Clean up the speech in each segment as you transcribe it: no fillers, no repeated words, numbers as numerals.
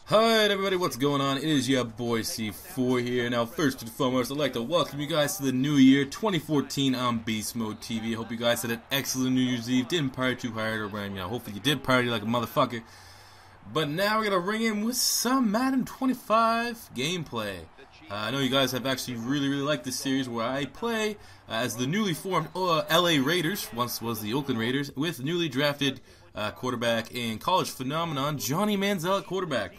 Alright everybody, what's going on? It is your boy C4 here. Now first and foremost, I'd like to welcome you guys to the new year 2014 on Beast Mode TV. I hope you guys had an excellent New Year's Eve, didn't party too hard, or hopefully you did party like a motherfucker. But now we're going to ring in with some Madden 25 gameplay. I know you guys have actually really liked this series where I play as the newly formed LA Raiders, once was the Oakland Raiders, with newly drafted quarterback and college phenomenon Johnny Manziel at quarterback.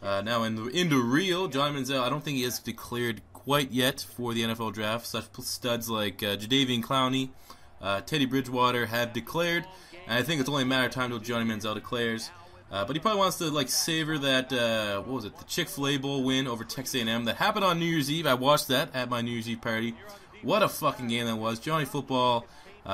Now in the real, Johnny Manziel, I don't think he is declared quite yet for the NFL draft. Such studs like Jadeveon Clowney, Teddy Bridgewater have declared, and I think it's only a matter of time until Johnny Manziel declares. But he probably wants to savor that what was it, the Chick-fil-A Bowl win over Texas A&M that happened on New Year's Eve. I watched that at my New Year's Eve party. What a fucking game that was. Johnny Football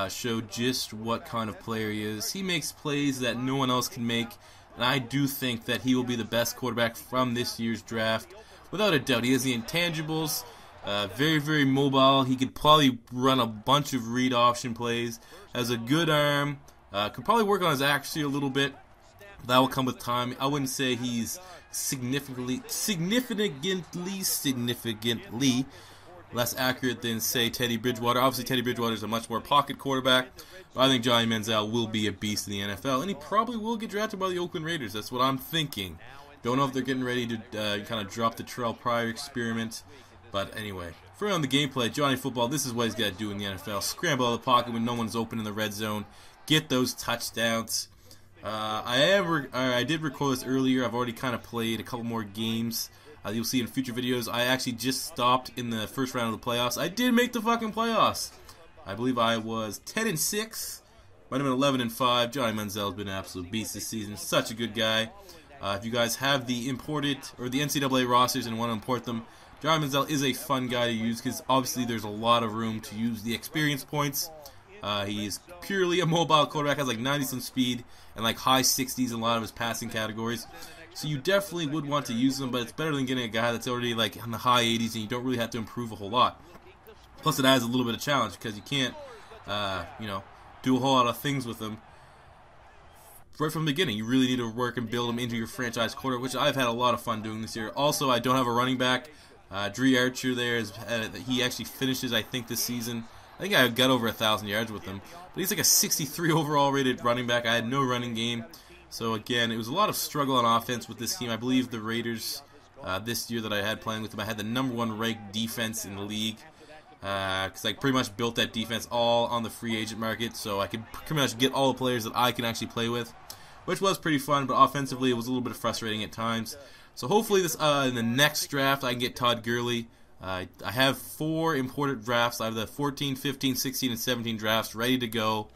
showed just what kind of player he is. He makes plays that no one else can make, and I do think that he will be the best quarterback from this year's draft, without a doubt. He has the intangibles, very mobile. He could probably run a bunch of read option plays, has a good arm, could probably work on his accuracy a little bit. That will come with time. I wouldn't say he's significantly less accurate than, say, Teddy Bridgewater. Obviously, Teddy Bridgewater is a much more pocket quarterback, but I think Johnny Manziel will be a beast in the NFL, and he probably will get drafted by the Oakland Raiders. That's what I'm thinking. Don't know if they're getting ready to kind of drop the Terrell Pryor experiment, but anyway. For on the gameplay, Johnny Football, this is what he's got to do in the NFL. Scramble out of the pocket when no one's open in the red zone. Get those touchdowns. I did record this earlier. I've already kind of played a couple more games. You'll see in future videos. I actually just stopped in the first round of the playoffs. I did make the fucking playoffs. I believe I was 10-6. Might have been 11-5. Johnny Manziel's been an absolute beast this season. Such a good guy. If you guys have the imported or the NCAA rosters and want to import them, Johnny Manziel is a fun guy to use because obviously there's a lot of room to use the experience points. He's purely a mobile quarterback, has like 90-some speed and like high 60s in a lot of his passing categories. So you definitely would want to use him, but it's better than getting a guy that's already like in the high 80s and you don't really have to improve a whole lot. Plus it adds a little bit of challenge because you can't, do a whole lot of things with him right from the beginning. You really need to work and build him into your franchise quarterback, which I've had a lot of fun doing this year. Also, I don't have a running back. Dre Archer there, he actually finishes, I think, this season. I think I got over 1,000 yards with him. But he's like a 63 overall rated running back. I had no running game. So again, it was a lot of struggle on offense with this team. I believe the Raiders, this year that I had playing with them, I had the #1 ranked defense in the league. Because I pretty much built that defense all on the free agent market. So I could pretty much get all the players that I can actually play with. Which was pretty fun, but offensively it was a little bit frustrating at times. So hopefully this in the next draft I can get Todd Gurley. I have 4 imported drafts. I have the 14, 15, 16, and 17 drafts ready to go.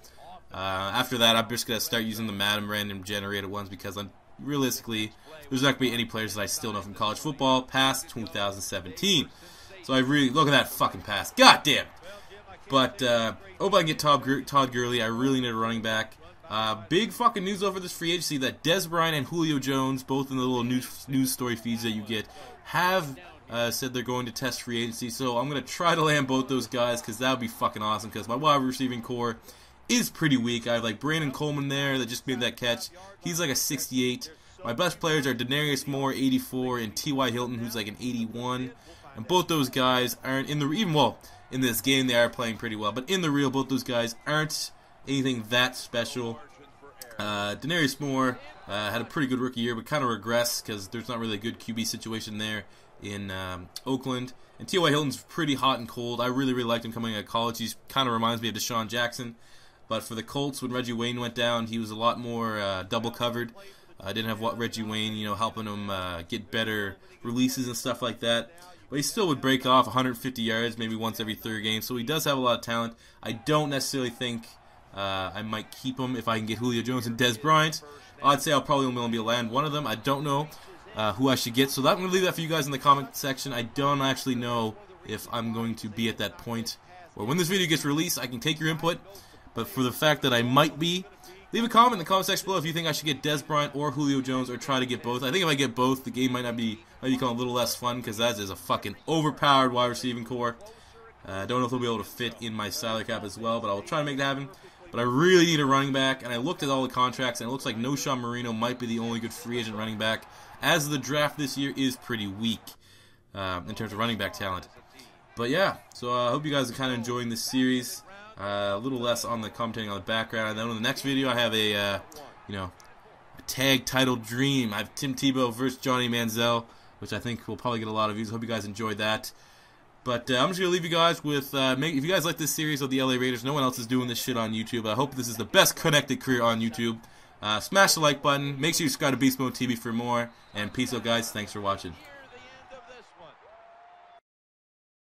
After that, I'm just going to start using the Madden random generated ones because realistically, there's not going to be any players that I still know from college football past 2017. So I really, look at that fucking pass. God damn. But, hope I can get Todd Gurley. I really need a running back. Big fucking news over this free agency that Dez Bryant and Julio Jones, both in the little news story feeds that you get, have said they're going to test free agency. So I'm going to try to land both those guys because that would be fucking awesome because my wide receiving core is pretty weak. I have like Brandon Coleman there that just made that catch. He's like a 68. My best players are DeMaryius Moore, 84, and T.Y. Hilton, who's like an 81. And both those guys aren't in in this game they are playing pretty well. But in the real, both those guys aren't anything that special. DeMaryius Moore had a pretty good rookie year, but kind of regressed because there's not really a good QB situation there in Oakland. And T.Y. Hilton's pretty hot and cold. I really liked him coming out of college. He kind of reminds me of Deshaun Jackson. But for the Colts, when Reggie Wayne went down, he was a lot more double covered. I didn't have Reggie Wayne, helping him get better releases and stuff like that. But he still would break off 150 yards maybe once every third game. So he does have a lot of talent. I don't necessarily think I might keep him if I can get Julio Jones and Dez Bryant. I'd say I'll probably only be able to land one of them. I don't know who I should get. So I'm going to leave that for you guys in the comment section. I don't actually know if I'm going to be at that point. Or when this video gets released, I can take your input. But for the fact that I might be, leave a comment in the comment section below if you think I should get Dez Bryant or Julio Jones or try to get both. I think if I get both, the game might become a little less fun because that is a fucking overpowered wide receiving core. Don't know if they'll be able to fit in my salary cap as well, but I will try to make that happen. but I really need a running back, and I looked at all the contracts, and it looks like Noshawn Marino might be the only good free agent running back, as the draft this year is pretty weak in terms of running back talent. But yeah, so I hope you guys are kind of enjoying this series. A little less on the commentating on the background, and then in the next video I have a tag titled dream. I have Tim Tebow versus Johnny Manziel, which I think will probably get a lot of views. Hope you guys enjoyed that. But I'm just going to leave you guys with, if you guys like this series of the LA Raiders, no one else is doing this shit on YouTube. I hope this is the best connected career on YouTube. Smash the like button. Make sure you subscribe to Beast Mode TV for more. And peace out, guys. Thanks for watching.